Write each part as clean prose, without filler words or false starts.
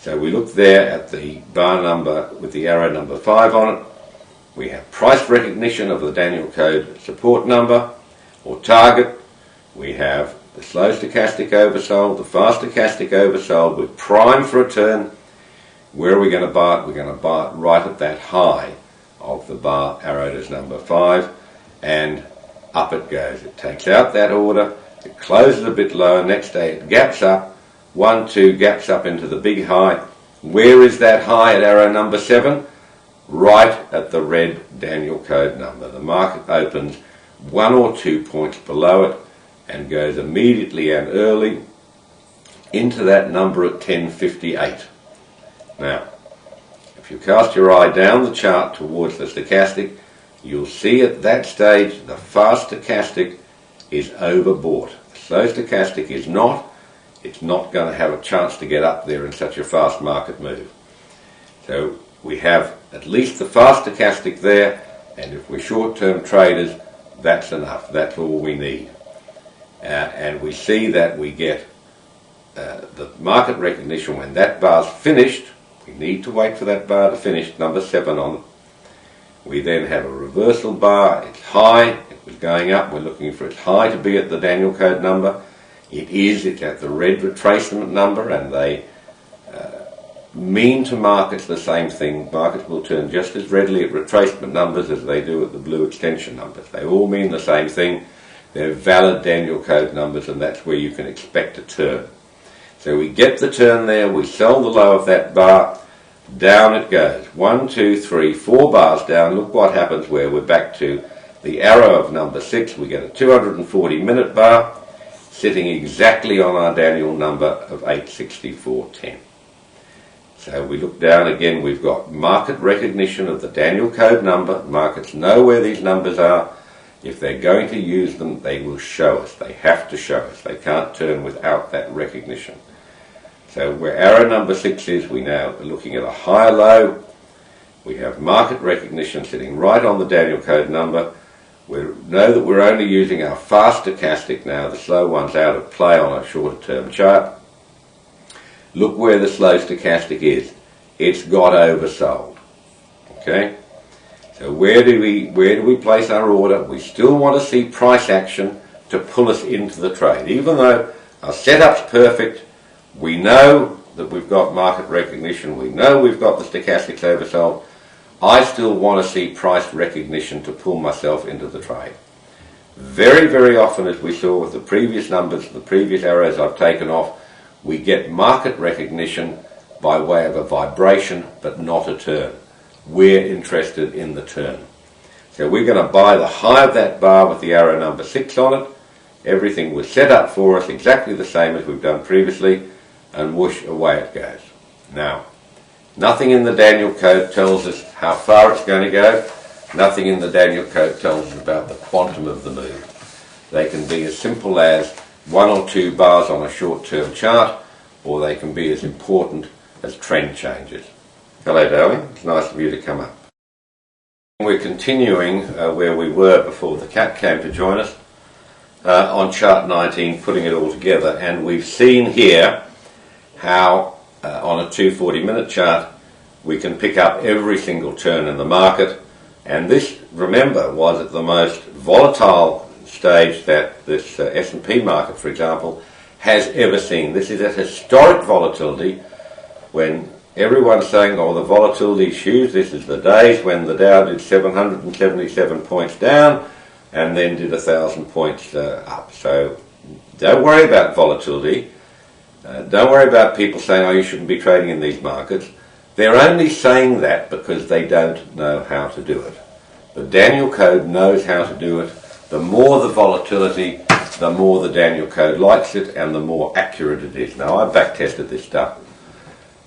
So we look there at the bar number with the arrow number 5 on it. We have price recognition of the Danielcode support number or target. We have the slow stochastic oversold, the fast stochastic oversold. We're primed for a turn. Where are we going to buy it? We're going to buy it right at that high of the bar arrowed as number 5, and up it goes. It takes out that order, it closes a bit lower, next day it gaps up, 1, 2, gaps up into the big high. Where is that high at arrow number 7? Right at the red Danielcode number. The market opens 1 or 2 points below it and goes immediately and early into that number at 10.58. Now, if you cast your eye down the chart towards the stochastic, you'll see at that stage the fast stochastic is overbought. The slow stochastic is not. It's not going to have a chance to get up there in such a fast market move. So we have at least the fast stochastic there, and if we're short-term traders, that's enough. That's all we need. And we see that we get the market recognition when that bar's finished. We need to wait for that bar to finish, number 7 on it. We then have a reversal bar. It's high. It was going up. We're looking for its high to be at the Danielcode number. It is. It's at the red retracement number, and they mean to markets the same thing. Markets will turn just as readily at retracement numbers as they do at the blue extension numbers. They all mean the same thing. They're valid Danielcode numbers, and that's where you can expect a turn. So we get the turn there, we sell the low of that bar, down it goes. 1, 2, 3, 4 bars down. Look what happens where we're back to the arrow of number 6. We get a 240-minute bar sitting exactly on our Daniel number of 864.10. So we look down again, we've got market recognition of the Danielcode number. Markets know where these numbers are. If they're going to use them, they will show us. They have to show us. They can't turn without that recognition. So where arrow number 6 is, we now are looking at a higher low. We have market recognition sitting right on the Danielcode number. We know that we're only using our fast stochastic now. The slow one's out of play on a shorter term chart. Look where the slow stochastic is. It's got oversold. Okay? So where do we place our order? We still want to see price action to pull us into the trade. Even though our setup's perfect, we know that we've got market recognition, we know we've got the stochastics oversold, I still want to see price recognition to pull myself into the trade. Very, very often, as we saw with the previous numbers, the previous arrows I've taken off, we get market recognition by way of a vibration, but not a turn. We're interested in the turn. So we're going to buy the high of that bar with the arrow number 6 on it. Everything was set up for us exactly the same as we've done previously, and whoosh, away it goes. Now, nothing in the Danielcode tells us how far it's going to go. Nothing in the Danielcode tells us about the quantum of the move. They can be as simple as 1 or 2 bars on a short-term chart, or they can be as important as trend changes. Hello, darling. It's nice of you to come up. We're continuing where we were before the cat came to join us on chart 19, putting it all together, and we've seen here how on a 240-minute chart we can pick up every single turn in the market, and this, remember, was at the most volatile stage that this S&P market, for example, has ever seen. This is at historic volatility when everyone's saying, oh, the volatility is huge. This is the days when the Dow did 777 points down and then did 1,000 points up. So don't worry about volatility. Don't worry about people saying, oh, you shouldn't be trading in these markets. They're only saying that because they don't know how to do it. The Danielcode knows how to do it. The more the volatility, the more the Danielcode likes it, and the more accurate it is. Now, I've back-tested this stuff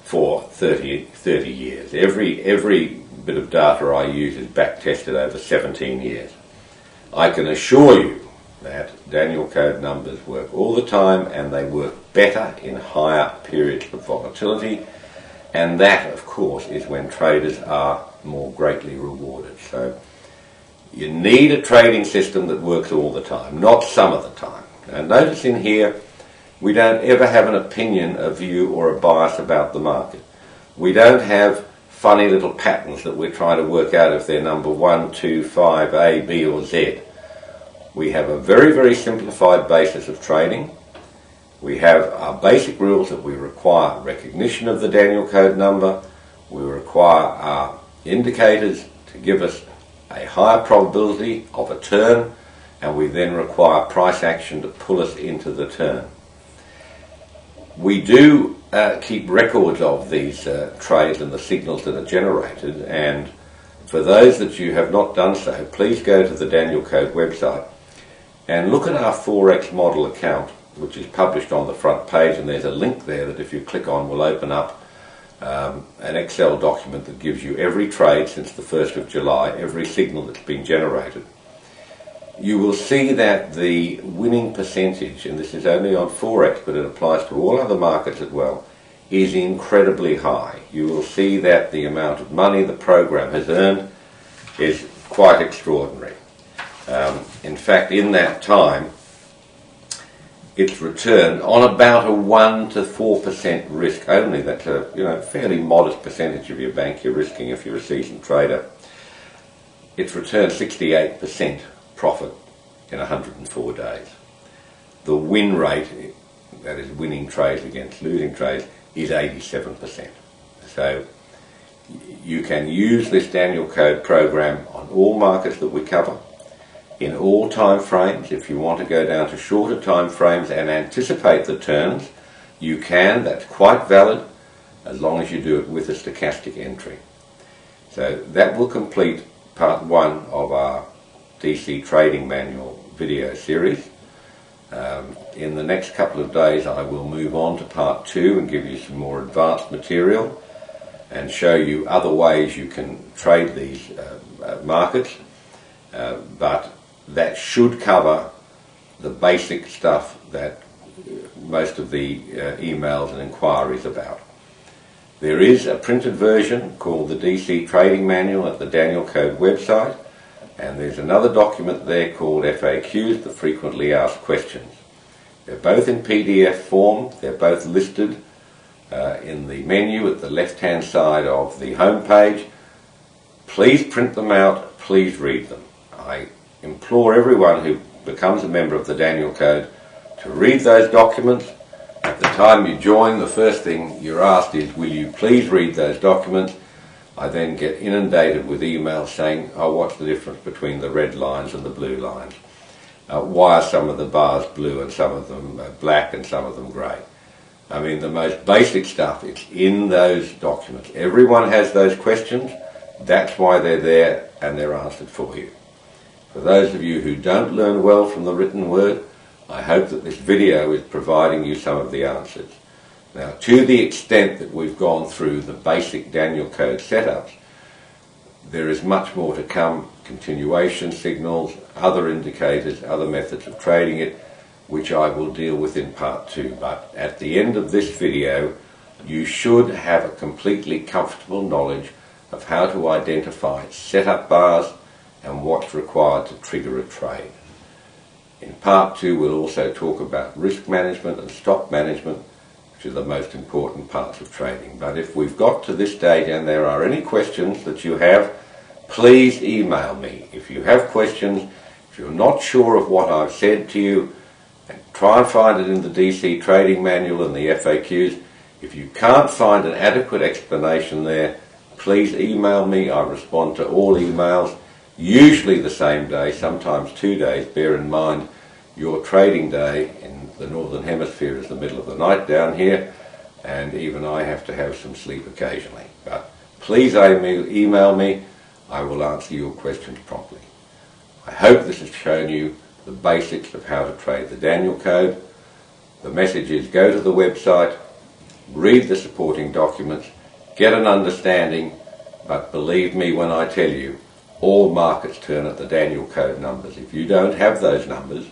for 30 years. Every bit of data I use is back-tested over 17 years. I can assure you that Danielcode numbers work all the time, and they work better in higher periods of volatility, and that, of course, is when traders are more greatly rewarded. So you need a trading system that works all the time, not some of the time. Now notice in here, We don't ever have an opinion, a view or a bias about the market. We don't have funny little patterns that we're trying to work out if they're number 1, 2, 5, A, B or Z. We have a very, very simplified basis of trading. We have our basic rules that we require recognition of the Danielcode number. We require our indicators to give us a higher probability of a turn, and we then require price action to pull us into the turn. We do keep records of these trades and the signals that are generated, and for those that you have not done so, please go to the Danielcode website and look at our Forex model account, which is published on the front page, and there's a link there that if you click on will open up an Excel document that gives you every trade since the 1st of July, every signal that's been generated. You will see that the winning percentage, and this is only on Forex but it applies to all other markets as well, is incredibly high. You will see that the amount of money the program has earned is quite extraordinary. In fact, in that time, it's returned on about a 1 to 4% risk only. That's a fairly modest percentage of your bank you're risking if you're a seasoned trader. It's returned 68% profit in 104 days. The win rate, that is winning trades against losing trades, is 87%. So you can use this Danielcode program on all markets that we cover, in all time frames. If you want to go down to shorter time frames and anticipate the turns, you can. That's quite valid as long as you do it with a stochastic entry. So that will complete part 1 of our DC Trading Manual video series. In the next couple of days I will move on to part 2 and give you some more advanced material and show you other ways you can trade these markets, but that should cover the basic stuff that most of the emails and inquiries about. There is a printed version called the DC Trading Manual at the Danielcode website, and there's another document there called FAQs, the frequently asked questions. They're both in PDF form. They're both listed in the menu at the left-hand side of the home page. Please print them out. Please read them. I implore everyone who becomes a member of the Danielcode to read those documents. At the time you join, the first thing you're asked is, will you please read those documents? I then get inundated with emails saying, oh, what's the difference between the red lines and the blue lines? Why are some of the bars blue and some of them black and some of them grey? I mean, the most basic stuff, it's in those documents. Everyone has those questions. That's why they're there, and they're answered for you. For those of you who don't learn well from the written word, I hope that this video is providing you some of the answers. Now, to the extent that we've gone through the basic Danielcode setups, there is much more to come, continuation signals, other indicators, other methods of trading it, which I will deal with in part 2. But at the end of this video, you should have a completely comfortable knowledge of how to identify setup bars and what's required to trigger a trade. In part 2, we'll also talk about risk management and stop management, which are the most important parts of trading. But if we've got to this stage and there are any questions that you have, please email me. If you have questions, if you're not sure of what I've said to you, and try and find it in the DC Trading Manual and the FAQs. If you can't find an adequate explanation there, please email me. I respond to all emails, usually the same day, sometimes 2 days. Bear in mind, your trading day in the Northern Hemisphere is the middle of the night down here, and even I have to have some sleep occasionally. But please email me. I will answer your questions promptly. I hope this has shown you the basics of how to trade the Danielcode. The message is, go to the website, read the supporting documents, get an understanding, but believe me when I tell you, all markets turn at the Danielcode numbers. If you don't have those numbers,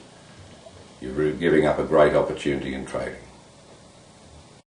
you're giving up a great opportunity in trading.